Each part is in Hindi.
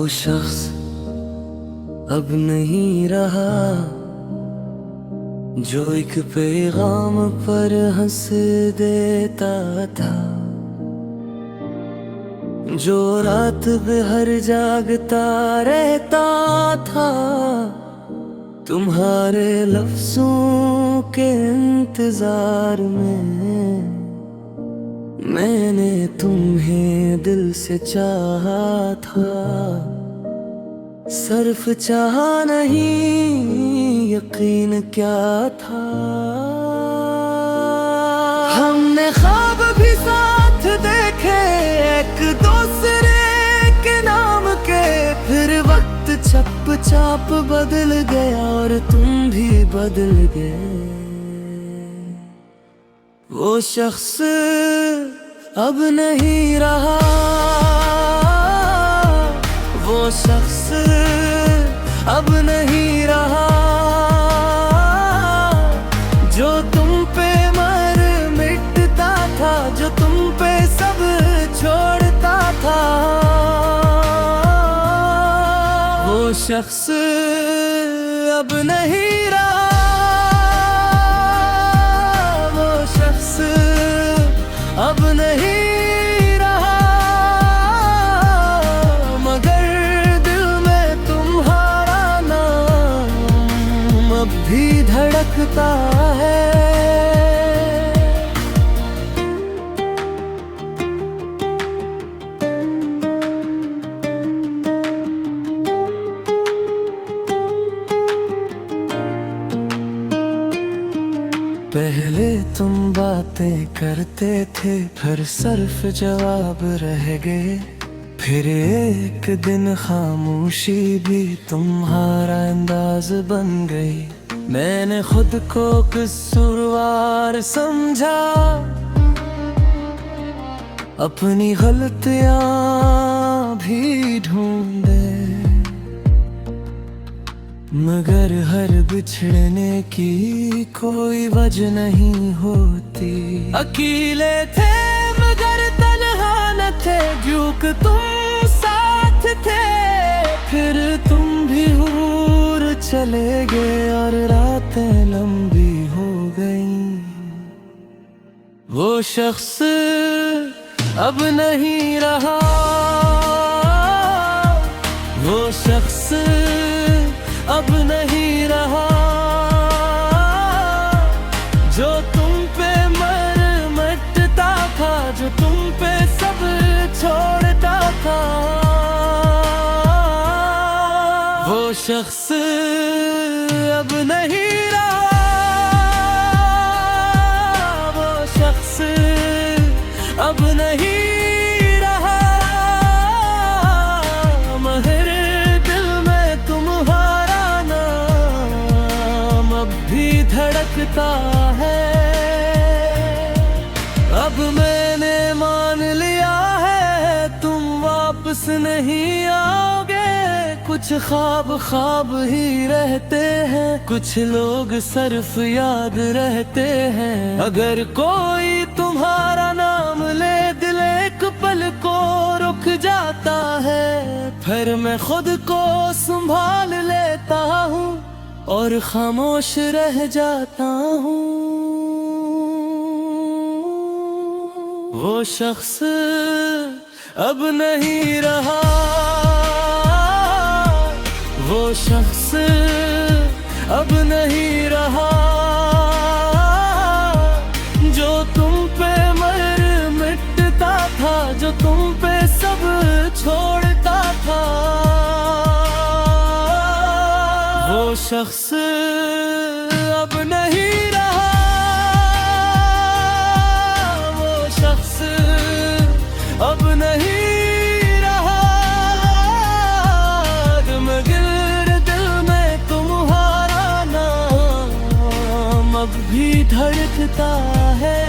शख्स अब नहीं रहा जो एक पैगाम पर हंस देता था, जो रात भर जागता रहता था। तुम्हारे लफ्जों के इंतजार में मैंने तुम्हें दिल से चाहा था। सिर्फ चाहा नहीं, यकीन क्या था। हमने ख्वाब भी साथ देखे एक दूसरे के नाम के, फिर वक्त छप छाप बदल गया और तुम भी बदल गए। वो शख्स अब नहीं रहा, वो शख्स अब नहीं रहा, जो तुम पे मर मिटता था, जो तुम पे सब छोड़ता था। वो शख्स अब नहीं रहा, वो शख्स अब नहीं रहा, मगर दिल में तुम्हारा नाम अब भी धड़कता है। पहले तुम बातें करते थे, फिर सिर्फ जवाब रह गए। फिर एक दिन खामोशी भी तुम्हारा अंदाज बन गई। मैंने खुद को कसूरवार समझा, अपनी गलतियां भी ढूंढे, मगर हर बिछड़ने की कोई वजह नहीं होती। अकेले थे मगर तन्हा न थे, क्योंकि तुम साथ थे। फिर तुम भी दूर चले गए और रातें लंबी हो गईं। वो शख्स अब नहीं रहा, वो शख्स अब नहीं रहा, जो तुम पे मर मिटता था, जो तुम पे सब छोड़ता था। वो शख्स अब नहीं रहा, वो शख्स अब नहीं रहा, मगर दिल में तुम्हारा नाम अब भी धड़कता है। अब मैंने मान लिया है तुम वापस नहीं आओगे। कुछ ख्वाब ख्वाब ही रहते हैं, कुछ लोग सिर्फ याद रहते हैं। अगर कोई तुम्हारा नाम ले, दिल एक पल को रुक जाता है। फिर मैं खुद को संभाल लेता हूँ और खामोश रह जाता हूँ। वो शख्स अब नहीं रहा, वो शख्स अब नहीं रहा, जो तुम पे मर मिटता था, जो तुम पे सब छोड़ता था। वो शख्स अब नहीं रहा, वो शख्स अब नहीं रहा, मगर दिल में तुम्हारा नाम अब भी धड़कता है।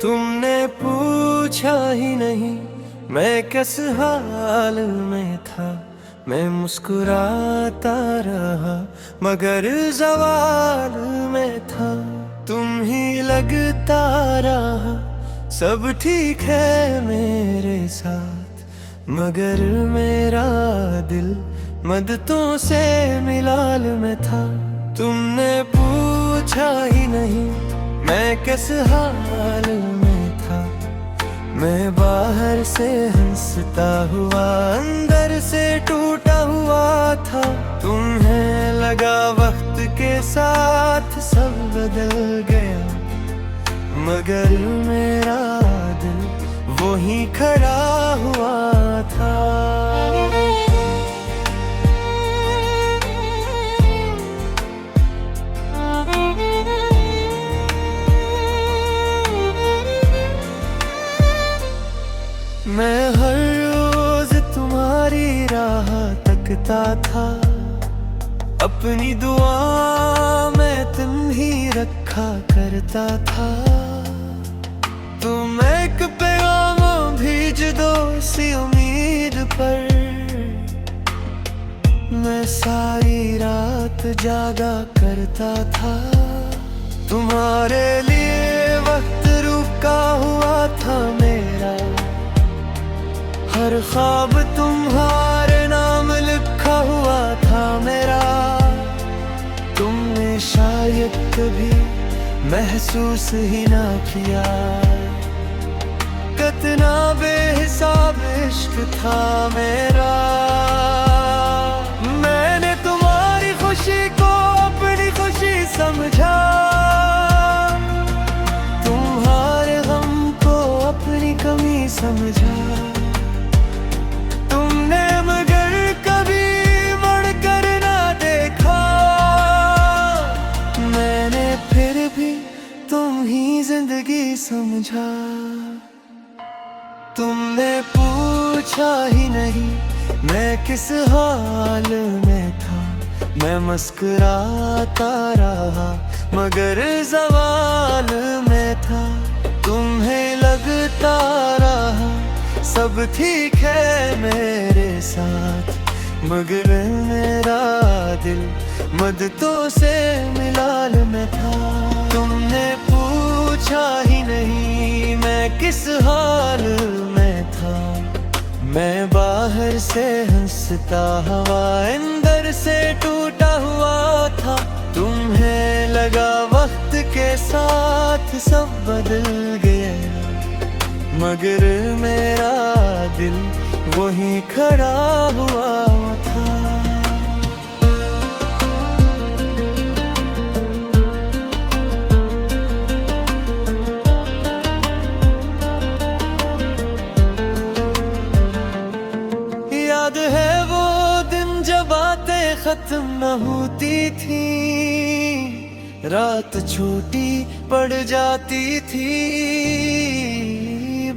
तुमने पूछा ही नहीं मैं किस हाल में था, मैं मुस्कुराता रहा मगर ज़वाल में था। तुम ही लगता रहा सब ठीक है मेरे साथ, मगर मेरा दिल मदतों से मिलाल में था। तुमने पूछा ही नहीं मैं किस हाल में था, मैं बाहर से हंसता हुआ अंदर से टूटा हुआ था। तुम्हें लगा वक्त के साथ सब बदल गया, मगर मेरा दिल वहीं खड़ा हुआ था। मैं हर रोज तुम्हारी राह तकता था, अपनी दुआ में तुम ही रखा करता था। तुम एक पैगाम भेज दो इसी उम्मीद पर, मैं सारी रात जागा करता था। तुम्हारे लिए वक्त रुका हुआ था मेरा, हर ख्वाब तुम्हारे नाम लिखा हुआ था मेरा। तुमने शायद कभी महसूस ही ना किया कितना बेहिसाब इश्क था मेरा। मैंने तुम्हारी खुशी को अपनी खुशी समझा, तुम्हारे गम को अपनी कमी समझा। जिंदगी समझा, तुमने पूछा ही नहीं मैं किस हाल में था, मैं मुस्कुराता रहा मगर ज़वाल में था। तुम्हें लगता रहा सब ठीक है मेरे साथ, मगर मेरा दिल मदतों से मिलाल में था। तुमने पूछा ही नहीं मैं किस हाल में था, मैं बाहर से हंसता हुआ अंदर से टूटा हुआ था। तुम्हें लगा वक्त के साथ सब बदल गया, मगर मेरा दिल वहीं खड़ा हुआ था। याद है वो दिन जब बातें खत्म न होती थी, रात छोटी पड़ जाती थी,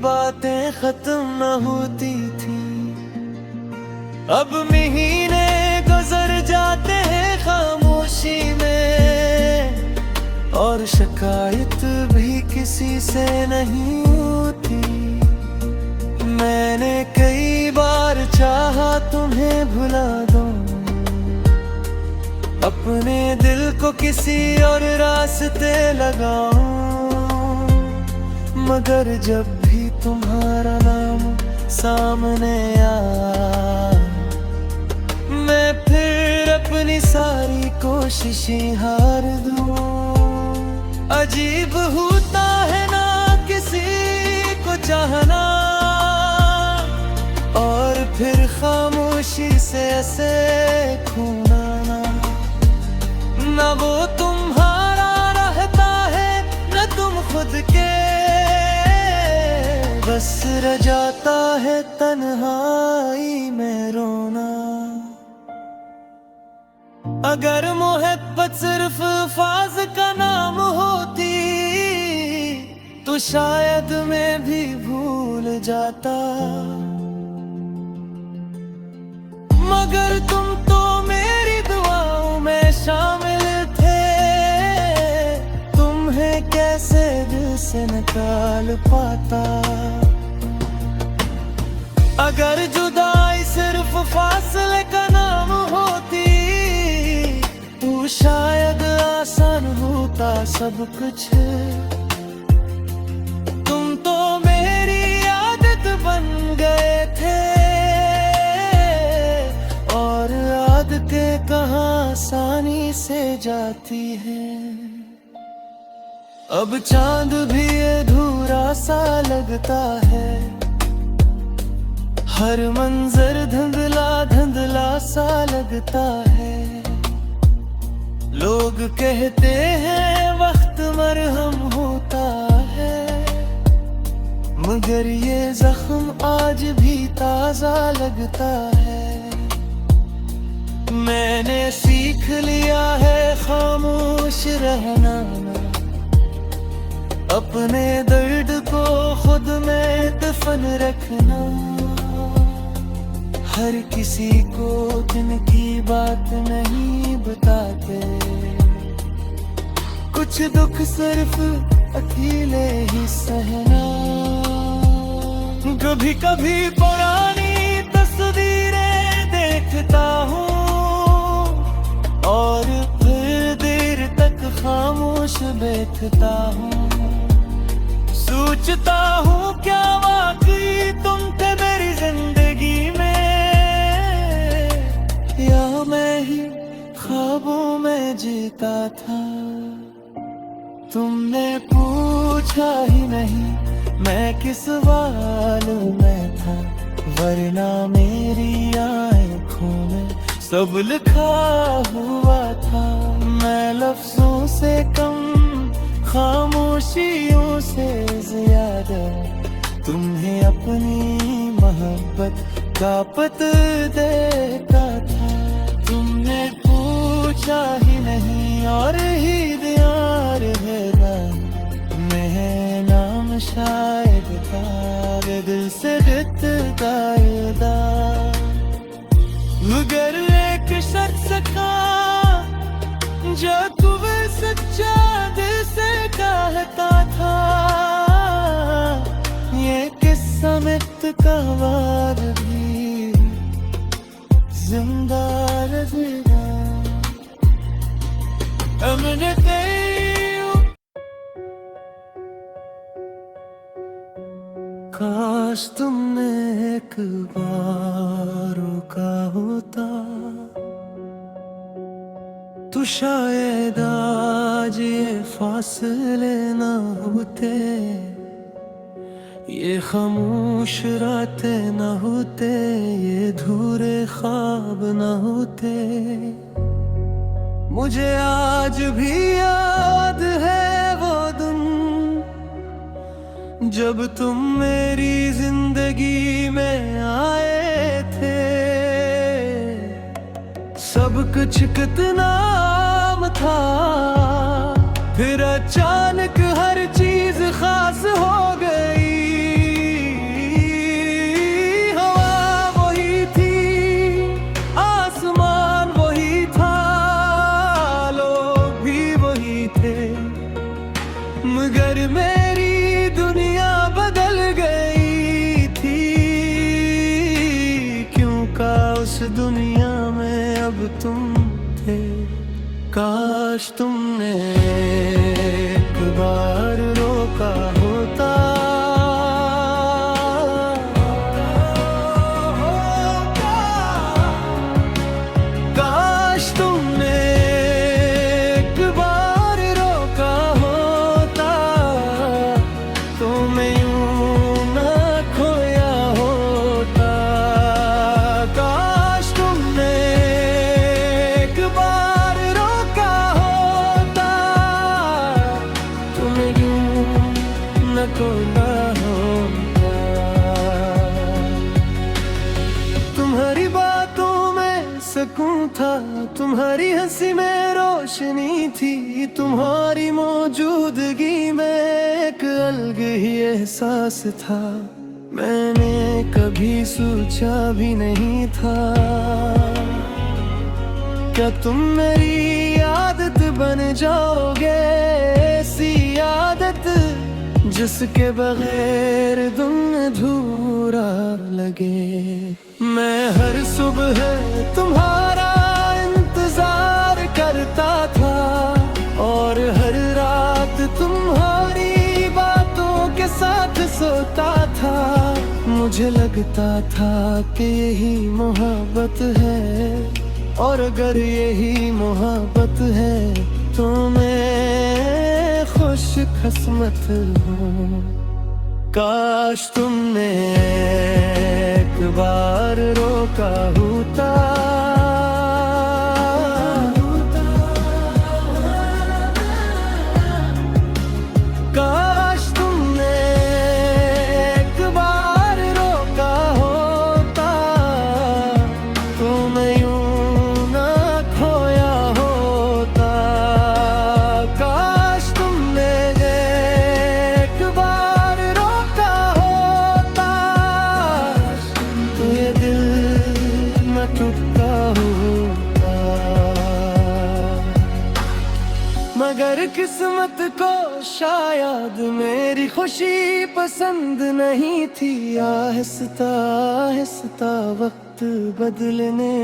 बातें खत्म न होती थी। अब महीने गुजर जाते हैं खामोशी में, और शिकायत भी किसी से नहीं होती। मैंने कई बार चाहा तुम्हें भुला दूं, अपने दिल को किसी और रास्ते लगाऊं, मगर जब भी तुम्हारा नाम सामने आया, मैं फिर अपनी सारी कोशिशें हार दूं। अजीब होता है ना किसी को चाहना, और फिर खामोशी से ऐसे खोना ना वो तुम्हारा रहता है न तुम खुद के, बस रह जाता है तन्हाई में रोना। अगर मोहब्बत सिर्फ अल्फाज का नाम होती तो शायद मैं भी भूल जाता, मगर तुम तो मेरी दुआओं में शामिल थे। तुम्हें कैसे दिल से निकाल पाता। अगर जुदाई सिर्फ फासले का नाम होती तो शायद आसान होता सब कुछ। तुम तो मेरी आदत बन गए थे, और आदतें कहाँ आसानी से जाती हैं। अब चांद भी अधूरा सा लगता है, हर मंजर धुंधला धुंधला सा लगता है। लोग कहते हैं वक्त मरहम होता है, मगर ये जख्म आज भी ताजा लगता है। मैंने सीख लिया है खामोश रहना, अपने दर्द को खुद में दफन रखना। हर किसी को दिल की बात नहीं बताते, कुछ दुख सिर्फ अकेले ही सहना। कभी कभी पुरानी तस्वीरें देखता हूँ, और फिर देर तक खामोश बैठता हूँ। सोचता हूँ क्या वाकई तुम थे मेरी जिंदगी में, या मैं ही ख्वाबों में जीता था। तुमने पूछा ही नहीं मैं किस वालों में था, वरना मेरी आँखों में सब लिखा हुआ था। मैं लफ्जों से कम खामोशियों से ज्यादा तुम्हें अपनी मोहब्बत का पता देता था। तुमने पूछा ही नहीं और ही दियार है मैं नाम शायद था, दिल से कायदा। मगर एक शख्स का जो तुम्हें सच्चा दिल से कहता था, ये किस्सा मिट का वार भी जिंदा रहेगा। हमने काश तुमने एक बार रोका होता तो शायद आज ये फासले ना होते, ये खामोश रातें ना होते, ये धूरे ख्वाब ना होते। मुझे आज भी याद है वो दिन जब तुम मेरी जिंदगी में आए थे। सब कुछ कितना आम था, फिर अचानक हर चीज खास हो गई। हवा वही थी, आसमान वही था, लोग भी वही थे, मगर मेरी दुनिया बदल गई थी। क्यों का उस दुनिया में अब तुम थे। काश तुमने एक बार रोका होता, काश तुमने एक बार रोका होता तो मैं यूं ना खोया होता। काश तुमने एक बार रोका होता तो मैं यूं न खोया होता। तुम्हारी बातों में सुकून था, तुम्हारी हंसी में रोशनी थी, तुम्हारी मौजूदगी में एक अलग ही एहसास था। मैंने कभी सोचा भी नहीं था क्या तुम मेरी आदत बन जाओगे। ऐसी आदत जिसके बगैर दिन अधूरा लगे। मैं हर सुबह तुम्हारा इंतजार करता था और हर रात तुम्हारी बातों के साथ सोता था। मुझे लगता था कि यही मोहब्बत है, और अगर यही मोहब्बत है तो मैं खुश किस्मत हूँ। काश तुमने एक बार रोका होता, काश तुमने एक बार रोका होता तो मैं यूं ना खोया होता। काश तुमने एक बार रोका होता तो ये दिल न टूटा होता। मगर किस्मत को शायद मेरी खुशी पसंद नहीं थी। आहिस्ता आहिस्ता वक्त बदलने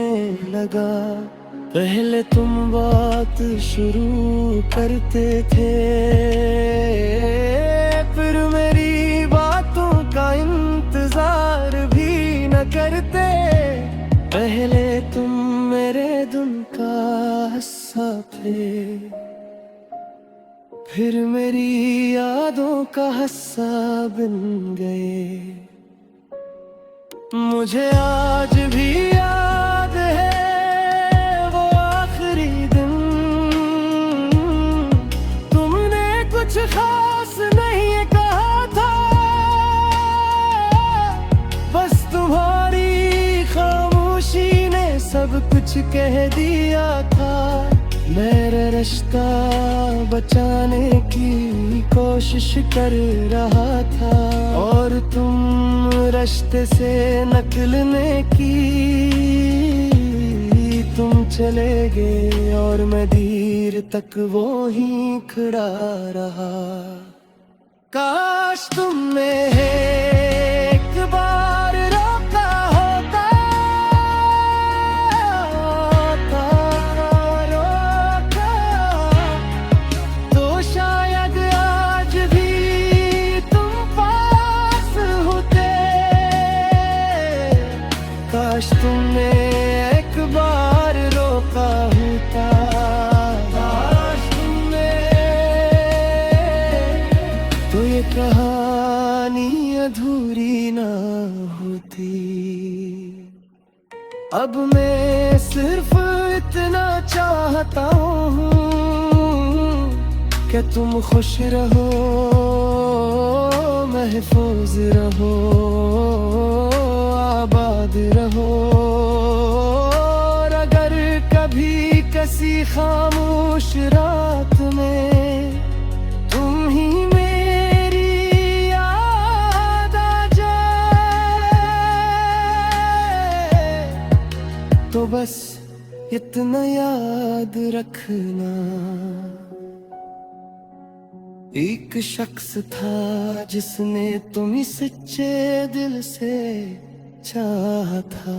लगा। पहले तुम बात शुरू करते थे, फिर मेरी बातों का इंतजार भी न करते। पहले तुम मेरे दिल का हिस्सा थे, फिर मेरी यादों का हिस्सा बन गए। मुझे आज भी याद है वो आखिरी दिन, तुमने कुछ खास नहीं कहा था, बस तुम्हारी खामोशी ने सब कुछ कह दिया था। मेरा रिश्ता बचाने की कोशिश कर रहा था और तुम रिश्ते से निकलने की तुम चले गए और मैं देर तक वो ही खड़ा रहा। काश तुमने एक बार रोका होता, तो शायद आज भी तुम पास होते। काश तुमने एक बार रोका होता, काश तुमने, तो ये कहानी अधूरी ना होती। अब मैं सिर्फ इतना चाहता हूँ कि तुम खुश रहो, महफूज रहो, आबाद रहो। और अगर कभी किसी खामोश रात में तुम ही मेरी याद आ जाए, तो बस इतना याद रखना, एक शख्स था जिसने तुम्हें सच्चे दिल से चाहा था।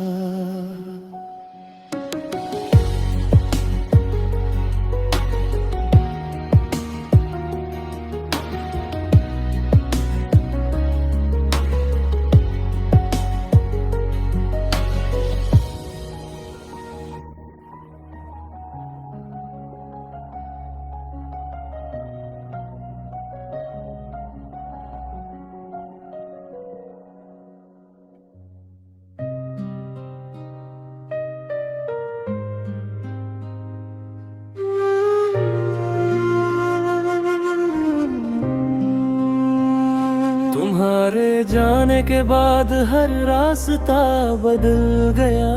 तुम्हारे जाने के बाद हर रास्ता बदल गया,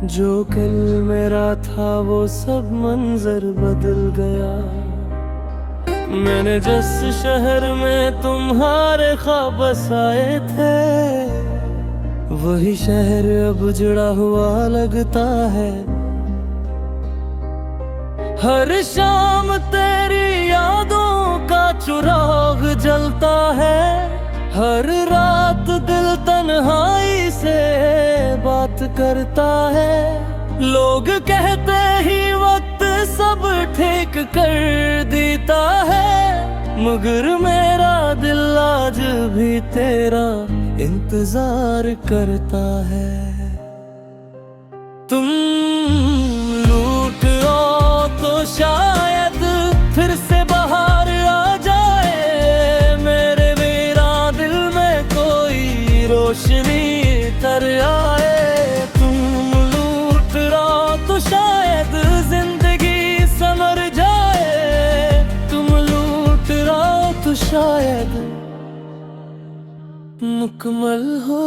जो कल मेरा था वो सब मंजर बदल गया। मैंने जिस शहर में तुम्हारे ख्वाब बसाए थे, वही शहर अब जुड़ा हुआ लगता है। हर शाम तेरी यादों का चुराग आता है। हर रात दिल तन्हाई से बात करता है। लोग कहते ही वक्त सब ठीक कर देता है, मगर मेरा दिल आज भी तेरा इंतजार करता है। तुम लूट आओ तो शायद फिर से बाहर आ जाए, मेरे मेरा दिल में कोई रोशनी तर आए। तुम लूट आओ तो शायद जिंदगी संवर जाए, तुम लूट आओ तो शायद मुकम्मल हो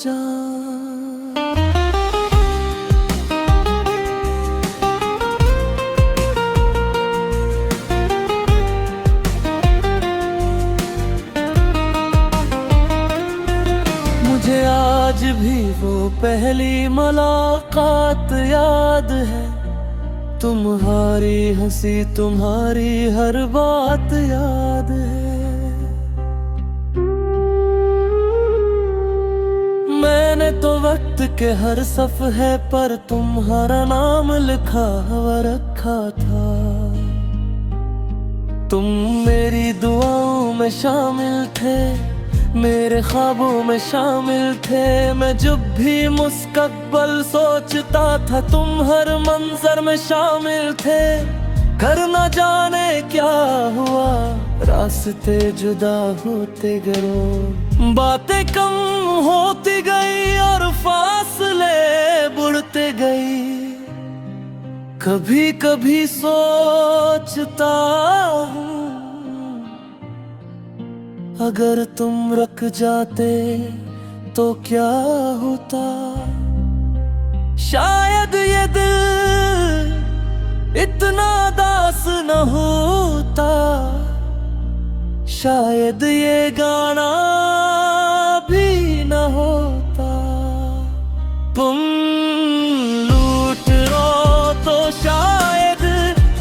जाए। मुझे आज भी वो पहली मुलाकात याद है, तुम्हारी हंसी तुम्हारी हर बात याद है। मैंने तो वक्त के हर सफ़हे पर तुम्हारा नाम लिखा हुआ रखा था। तुम मेरी दुआओं में शामिल थे, मेरे ख्वाबों में शामिल थे। मैं जब भी मुस्तकबिल सोचता था तुम हर मंजर में शामिल थे। घर न जाने क्या हुआ, रास्ते जुदा होते गए, बातें कम होती गई और फासले बढ़ते गई। कभी कभी सोचता हूँ अगर तुम रुक जाते तो क्या होता। शायद ये दिल इतना दास न होता, शायद ये गाना भी न होता। तुम लूट आओ तो शायद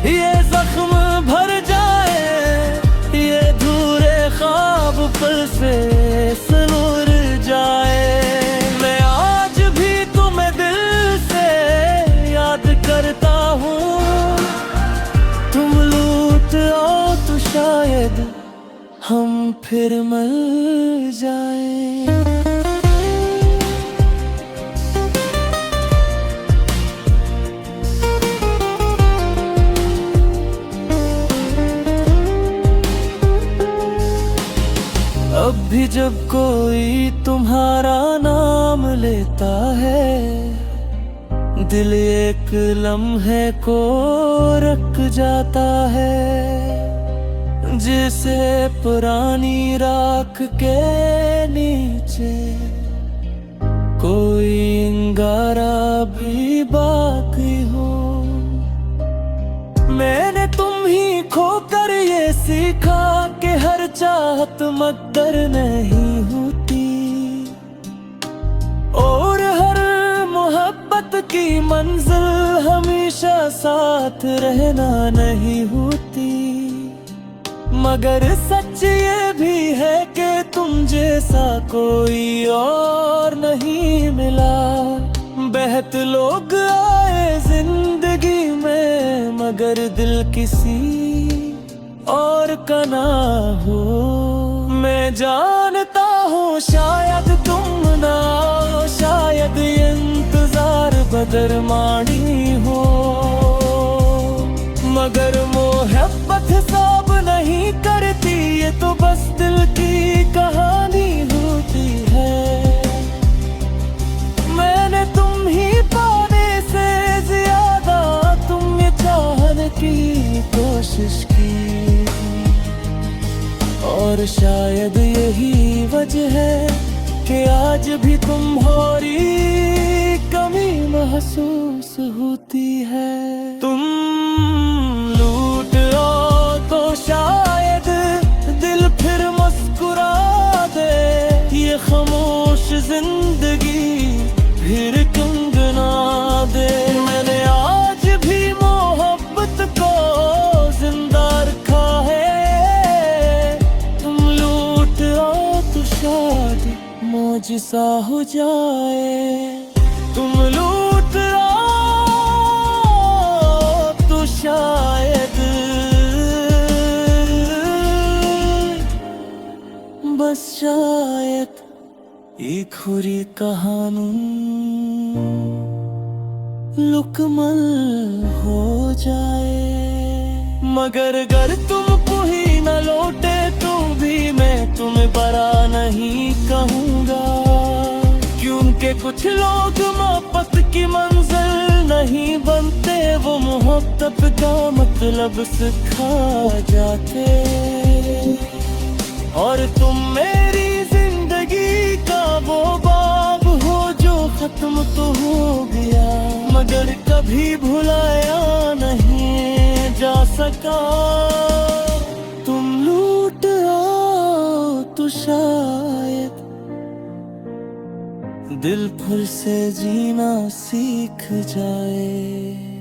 ये जख्म भर जाए, ये धूरे ख्वाब पल से सुर जाए। मैं आज भी तुम्हें दिल से याद करता हूँ, तुम लूट आओ तो शायद हम फिर मिल जाएं। अब भी जब कोई तुम्हारा नाम लेता है, दिल एक लम्हे को रख जाता है। जैसे पुरानी राख के नीचे कोई अंगारा भी बाकी हो। मैंने तुम ही खोकर ये सीखा कि हर चाहत मकदर नहीं होती, और हर मोहब्बत की मंजिल हमेशा साथ रहना नहीं होती। मगर सच ये भी है कि तुम जैसा कोई और नहीं मिला। बेहद लोग आए जिंदगी में, मगर दिल किसी और का ना हो। मैं जानता हूँ शायद तुम ना, शायद इंतजार बदरमानी हो, मगर मोहब्बत सब नहीं करती, ये तो बस दिल की कहानी होती है। मैंने तुम ही पाने से ज्यादा तुम ये चाहने की कोशिश की, और शायद यही वजह है कि आज भी तुम्हारी कमी महसूस होती है। तुम लूट आओ तो शायद दिल फिर मुस्कुरा दे, ये खामोश जिंदगी फिर कंगना दे। मैंने आज भी मोहब्बत को जिंदा रखा है, तुम लूट सा हो जाए। तुम लूट आओ तो शायद बस शायद एक खुरी कहानी लुकमल हो जाए। मगर अगर तुमको ही न लौटे तो भी मैं तुम्हें बरा नहीं कहूँगा, क्योंकि कुछ लोग मोहब्बत की मंजिल नहीं बनते, वो मोहब्बत का मतलब सिखा जाते। और तुम मेरी जिंदगी का वो बाब हो जो खत्म तो हो गया, मगर कभी भुलाया नहीं जा सका। तुम लूट आओ तो शायद दिल फिर से जीना सीख जाए।